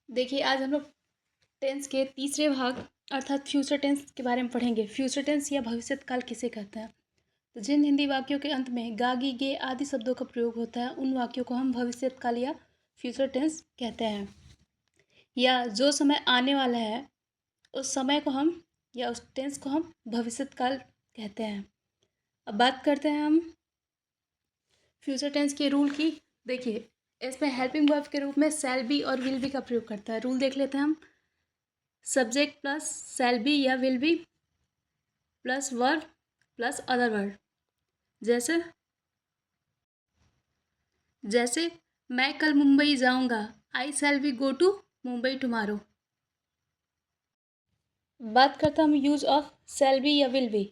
देखिए, आज हम लोग टेंस के तीसरे भाग अर्थात फ्यूचर टेंस के बारे में पढ़ेंगे। फ्यूचर टेंस या भविष्यत काल किसे कहते हैं? तो जिन हिंदी वाक्यों के अंत में गा, गी, गे आदि शब्दों का प्रयोग होता है, उन वाक्यों को हम भविष्यत काल या फ्यूचर टेंस कहते हैं। या जो समय आने वाला है, उस समय को हम या उस टेंस को हम भविष्यत काल कहते हैं। अब बात करते हैं हम फ्यूचर टेंस के रूल की। देखिए, इसमें हेल्पिंग वर्ब के रूप में शैल बी और विल बी का प्रयोग करता है। रूल देख लेते हैं हम। सब्जेक्ट प्लस शैल बी या will be plus verb plus other word. जैसे जैसे मैं कल मुंबई जाऊंगा, I shall be go to Mumbai tomorrow. बात करते हैं हम यूज ऑफ शैल बी या विल बी,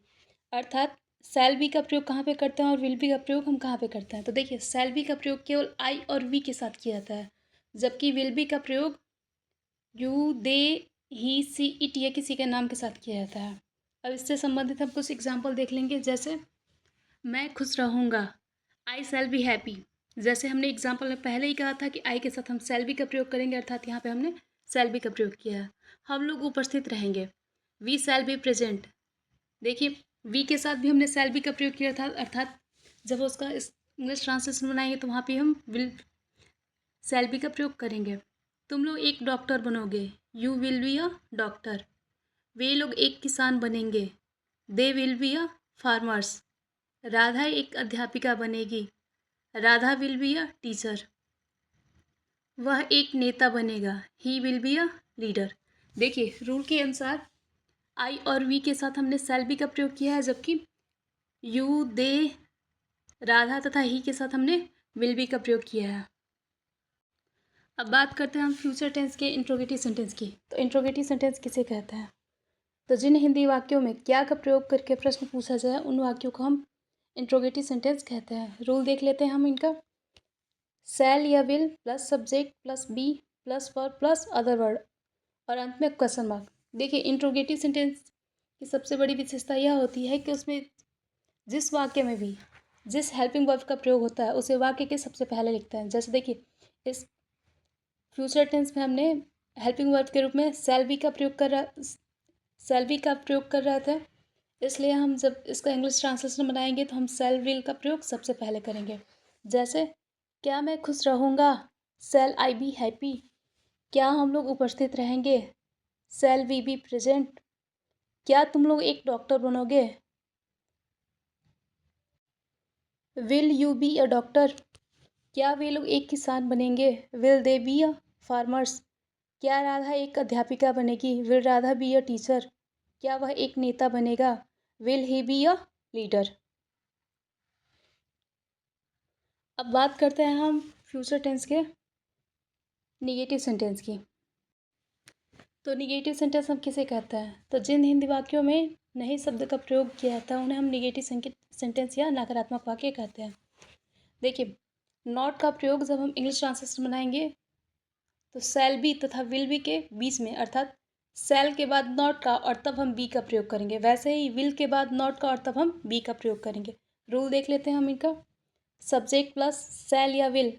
अर्थात शैल बी का प्रयोग कहाँ पे करते हैं और विल बी का प्रयोग हम कहाँ पे करते हैं। तो देखिए, शैल बी का प्रयोग केवल आई और वी के साथ किया जाता है, जबकि विल बी का प्रयोग you, they, he, C, it या किसी के नाम के साथ किया जाता है। अब इससे संबंधित हम कुछ एग्जाम्पल देख लेंगे। जैसे मैं खुश रहूँगा, आई शैल बी हैप्पी। जैसे हमने एग्जाम्पल में पहले ही कहा था कि आई के साथ हम शैल बी का प्रयोग करेंगे, अर्थात यहाँ पे हमने शैल बी का प्रयोग किया है। हम लोग उपस्थित रहेंगे, वी शैल बी प्रेजेंट। देखिए, वी के साथ भी हमने शैल बी का प्रयोग किया था, अर्थात जब उसका इंग्लिश ट्रांसलेशन बनाएंगे तो वहाँ पे हम विल शैल बी का प्रयोग करेंगे। तुम लोग एक डॉक्टर बनोगे, you will be a doctor. वे लोग एक किसान बनेंगे, they will be a farmers. Radha एक अध्यापिका बनेगी, Radha will be a teacher. वह एक नेता बनेगा, he will be a leader. देखिए, रूल के अनुसार आई और वी के साथ हमने शैल बी का प्रयोग किया है, जबकि यू, दे, राधा तथा ही के साथ हमने विल बी का प्रयोग किया है। अब बात करते हैं हम फ्यूचर टेंस के इंट्रोगेटिव सेंटेंस की। तो इंट्रोगेटिव सेंटेंस किसे कहते हैं? तो जिन हिंदी वाक्यों में क्या का प्रयोग करके प्रश्न पूछा जाए, उन वाक्यों को हम इंट्रोगेटिव सेंटेंस कहते हैं। रूल देख लेते हैं हम इनका। शैल या will plus subject plus be plus verb plus other word और अंत में क्वेश्चन मार्क। देखिए, इंट्रोगेटिव सेंटेंस की सबसे बड़ी विशेषता यह होती है कि उसमें जिस वाक्य में भी जिस हेल्पिंग वर्ब का प्रयोग होता है, उसे वाक्य के सबसे पहले लिखते हैं। जैसे देखिए, इस फ्यूचर टेंस में हमने हेल्पिंग वर्ब के रूप में शैल बी का प्रयोग कर रहे थे, इसलिए हम जब इसका इंग्लिश ट्रांसलेशन बनाएंगे तो हम शैल विल का प्रयोग सबसे पहले करेंगे। जैसे क्या मैं खुश रहूँगा, शैल आई बी हैप्पी। क्या हम लोग उपस्थित रहेंगे, शैल वी बी प्रेजेंट। क्या तुम लोग एक डॉक्टर बनोगे, will you be a doctor. क्या वे लोग एक किसान बनेंगे, will they be a farmers. क्या राधा एक अध्यापिका बनेगी, will Radha be a teacher. क्या वह एक नेता बनेगा, will he be a leader. अब बात करते हैं हम फ्यूचर टेंस के निगेटिव सेंटेंस की। तो निगेटिव सेंटेंस हम किसे कहते हैं? तो जिन हिंदी वाक्यों में नहीं शब्द का प्रयोग किया जाता है, उन्हें हम निगेटिव सेंटेंस या नकारात्मक वाक्य कहते हैं। देखिए, नॉट का प्रयोग जब हम इंग्लिश ट्रांसलेशन बनाएंगे तो शैल बी तथा विल बी के बीच में, अर्थात शैल के बाद नॉट का और तब हम बी का प्रयोग करेंगे। वैसे ही विल के बाद नॉट का और तब हम बी का प्रयोग करेंगे। रूल देख लेते हैं हम इनका। सब्जेक्ट प्लस शैल या will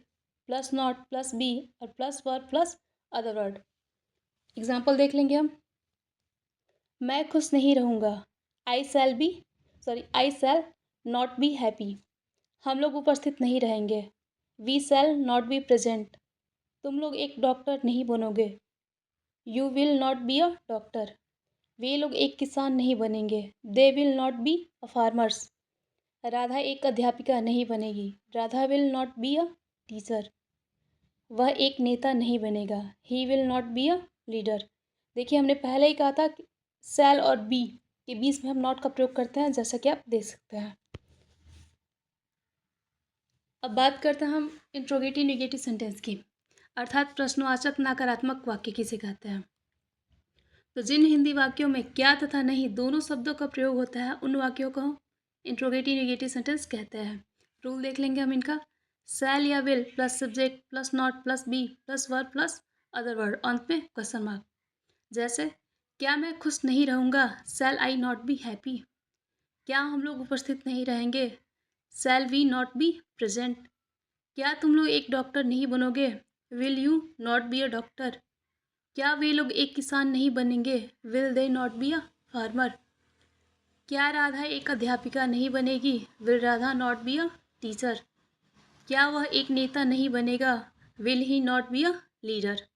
plus not plus be और plus verb plus other word. Example देख लेंगे हम। मैं खुश नहीं रहूँगा, I shall not be happy. हम लोग उपस्थित नहीं रहेंगे, we shall not be present. तुम लोग एक डॉक्टर नहीं बनोगे, you will not be a doctor. वे लोग एक किसान नहीं बनेंगे, they will not be a farmers. Radha एक अध्यापिका नहीं बनेगी, Radha will not be a teacher. वह एक नेता नहीं बनेगा, he will not be a leader. देखिए, हमने पहले ही कहा था कि शैल और बी के बीच में हम नॉट का प्रयोग करते हैं, जैसा कि आप देख सकते हैं। अब बात करते हैं हम इंट्रोगेटिव निगेटिव सेंटेंस की, अर्थात प्रश्नवाचक नकारात्मक वाक्य किसे कहते हैं। तो जिन हिंदी वाक्यों में क्या तथा नहीं दोनों शब्दों का प्रयोग होता है, उन वाक्यों को इंट्रोगेटिव निगेटिव सेंटेंस कहते हैं। रूल देख लेंगे हम इनका। शैल या will plus subject plus not plus be plus verb plus other word, अंत में क्वेश्चन मार्क। जैसे क्या मैं खुश नहीं रहूँगा, shall I not be happy. क्या हम लोग उपस्थित नहीं रहेंगे, shall we not be present. क्या तुम लोग एक डॉक्टर नहीं बनोगे, will you not be a doctor. क्या वे लोग एक किसान नहीं बनेंगे? Will they not be a farmer? क्या राधा एक अध्यापिका नहीं बनेगी? Will Radha not be a teacher? क्या वह एक नेता नहीं बनेगा? Will he not be a leader?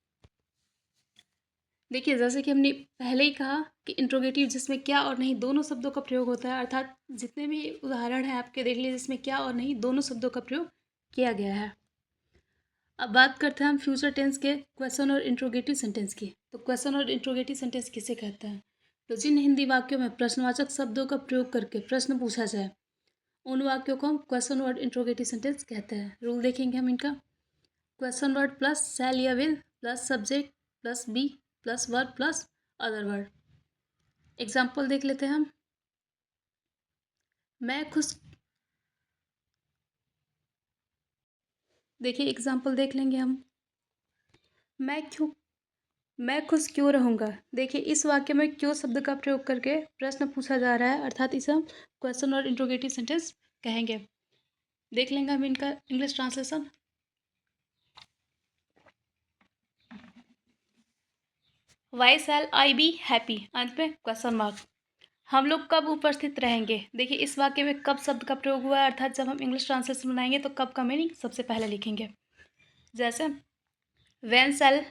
देखिए, जैसे कि हमने पहले ही कहा कि इंट्रोगेटिव जिसमें क्या और नहीं दोनों शब्दों का प्रयोग होता है, अर्थात जितने भी उदाहरण हैं आपके देख लीजिए जिसमें क्या और नहीं दोनों शब्दों का प्रयोग किया गया है। अब बात करते हैं हम फ्यूचर टेंस के क्वेश्चन और इंट्रोगेटिव सेंटेंस की। तो क्वेश्चन और इंट्रोगेटिव सेंटेंस किसे कहते हैं? तो जिन हिंदी वाक्यों में प्रश्नवाचक शब्दों का प्रयोग करके प्रश्न पूछा जाए उन वाक्यों को हम क्वेश्चन वर्ड इंट्रोगेटिव सेंटेंस कहते हैं। रूल देखेंगे हम इनका। क्वेश्चन वर्ड प्लस शैल या will plus subject plus be plus verb plus other word. Example देख लेते हैं हम। मैं खुश, देखिए एग्जाम्पल देख लेंगे हम। मैं क्यों मैं खुश क्यों रहूँगा? देखिए इस वाक्य में क्यों शब्द का प्रयोग करके प्रश्न पूछा जा रहा है, अर्थात इसे हम क्वेश्चन और इंट्रोगेटिव सेंटेंस कहेंगे। देख लेंगे हम इनका English translation. Why shall I be happy, अंत में क्वेश्चन मार्क। हम लोग कब उपस्थित रहेंगे? देखिए इस वाक्य में कब शब्द का प्रयोग हुआ है, अर्थात जब हम इंग्लिश ट्रांसलेशन बनाएंगे तो कब का मीनिंग सबसे पहले लिखेंगे। जैसे when shall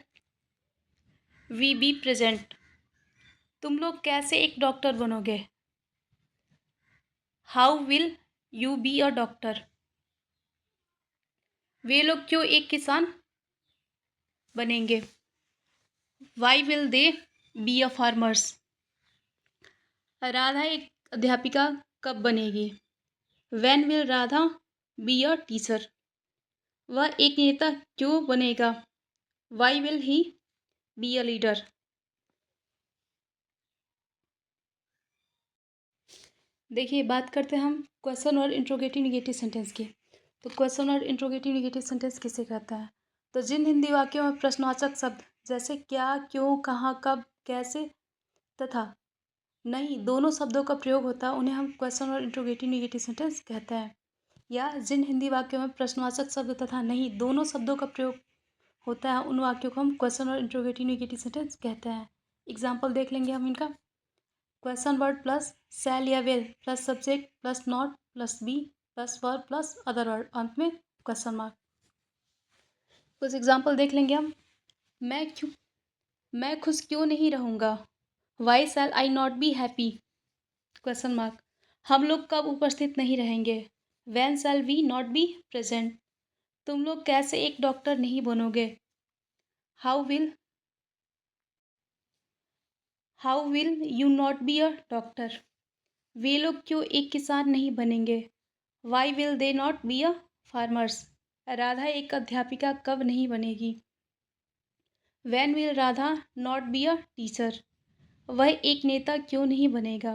we be present, तुम लोग कैसे एक डॉक्टर बनोगे? How will you be a doctor? वे लोग क्यों एक किसान बनेंगे? Why will they be a farmers? Radha एक अध्यापिका कब बनेगी? When will Radha be a teacher? वह एक नेता क्यों बनेगा? Why will he be a leader? देखिए बात करते हैं हम क्वेश्चन और इंट्रोगेटिव निगेटिव सेंटेंस की। तो क्वेश्चन और इंट्रोगेटिव निगेटिव सेंटेंस किसे कहता है? तो जिन हिंदी वाक्यों में प्रश्नवाचक शब्द जैसे क्या, क्यों, कहाँ, कब, कैसे तथा नहीं दोनों शब्दों का प्रयोग होता है उन्हें हम क्वेश्चन और इंट्रोगेटिव निगेटिव सेंटेंस कहते हैं। या जिन हिंदी वाक्यों में प्रश्नवाचक शब्द तथा नहीं दोनों शब्दों का प्रयोग होता है उन वाक्यों को हम क्वेश्चन और इंट्रोगेटिव निगेटिव सेंटेंस कहते हैं। एग्जाम्पल देख लेंगे हम इनका। क्वेश्चन वर्ड प्लस शैल या will plus subject plus not plus be plus verb plus other word, अंत में क्वेश्चन मार्क। कुछ एग्जाम्पल देख लेंगे हम। मैं खुश क्यों नहीं रहूँगा? Why shall I not be happy? Question mark. हम लोग कब उपस्थित नहीं रहेंगे? When shall we not be present? तुम लोग कैसे एक डॉक्टर नहीं बनोगे? How will you not be a doctor? वे लोग क्यों एक किसान नहीं बनेंगे? Why will they not be a farmers? Radha एक अध्यापिका कब नहीं बनेगी? When will Radha not be a teacher? वह एक नेता क्यों नहीं बनेगा?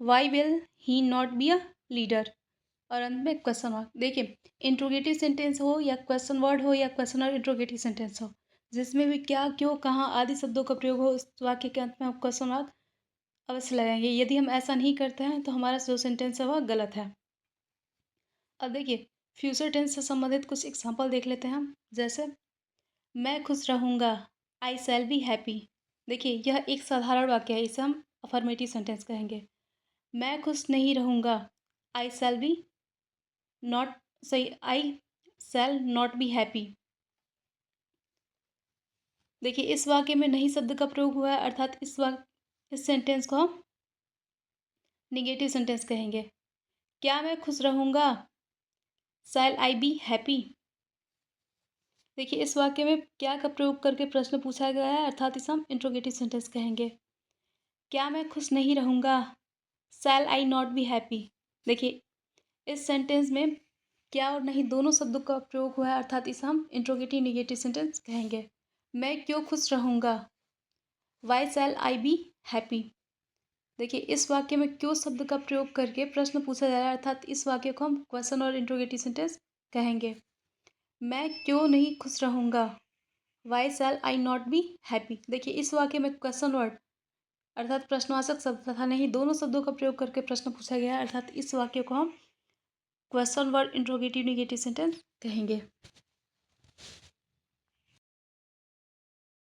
Why will he not be a leader? और अंत में क्वेश्चन मार्क। देखिए इंट्रोगेटिव सेंटेंस हो या क्वेश्चन वर्ड हो या क्वेश्चन और इंट्रोगेटिव सेंटेंस हो, जिसमें भी क्या, क्यों, कहाँ आदि शब्दों का प्रयोग हो उस वाक्य के अंत में हम क्वेश्चन मार्क अवश्य लगाएंगे। यदि हम ऐसा नहीं करते हैं तो हमारा जो सेंटेंस है वह गलत है। अब देखिए फ्यूचर टेंस से संबंधित कुछ एग्जाम्पल देख लेते हैं हम। जैसे मैं खुश रहूँगा, आई शैल बी हैप्पी। देखिए यह एक साधारण वाक्य है, इसे हम अफर्मेटिव सेंटेंस कहेंगे। मैं खुश नहीं रहूँगा, आई शैल बी नॉट सही आई शैल नॉट बी हैप्पी। देखिए इस वाक्य में नहीं शब्द का प्रयोग हुआ है, अर्थात इस सेंटेंस को हम निगेटिव सेंटेंस कहेंगे। क्या मैं खुश रहूँगा? Shall I be happy? देखिए इस वाक्य में क्या का प्रयोग करके प्रश्न पूछा गया है, अर्थात इसे हम इंट्रोगेटिव सेंटेंस कहेंगे। क्या मैं खुश नहीं रहूँगा? Shall I not be happy? देखिए इस सेंटेंस में क्या और नहीं दोनों शब्दों का प्रयोग हुआ है, अर्थात इसे हम इंट्रोगेटिव निगेटिव सेंटेंस कहेंगे। मैं क्यों खुश रहूँगा? Why shall I be happy? देखिए इस वाक्य में क्यों शब्द का प्रयोग करके प्रश्न पूछा जा रहा है, अर्थात इस वाक्य को हम क्वेश्चन और इंट्रोगेटिव सेंटेंस कहेंगे। मैं क्यों नहीं खुश रहूँगा? Why shall I not be happy? देखिए इस वाक्य में क्वेश्चन वर्ड अर्थात प्रश्नवाचक शब्द तथा नहीं दोनों शब्दों का प्रयोग करके प्रश्न पूछा गया है, अर्थात इस वाक्य को हम question word interrogative negative sentence कहेंगे।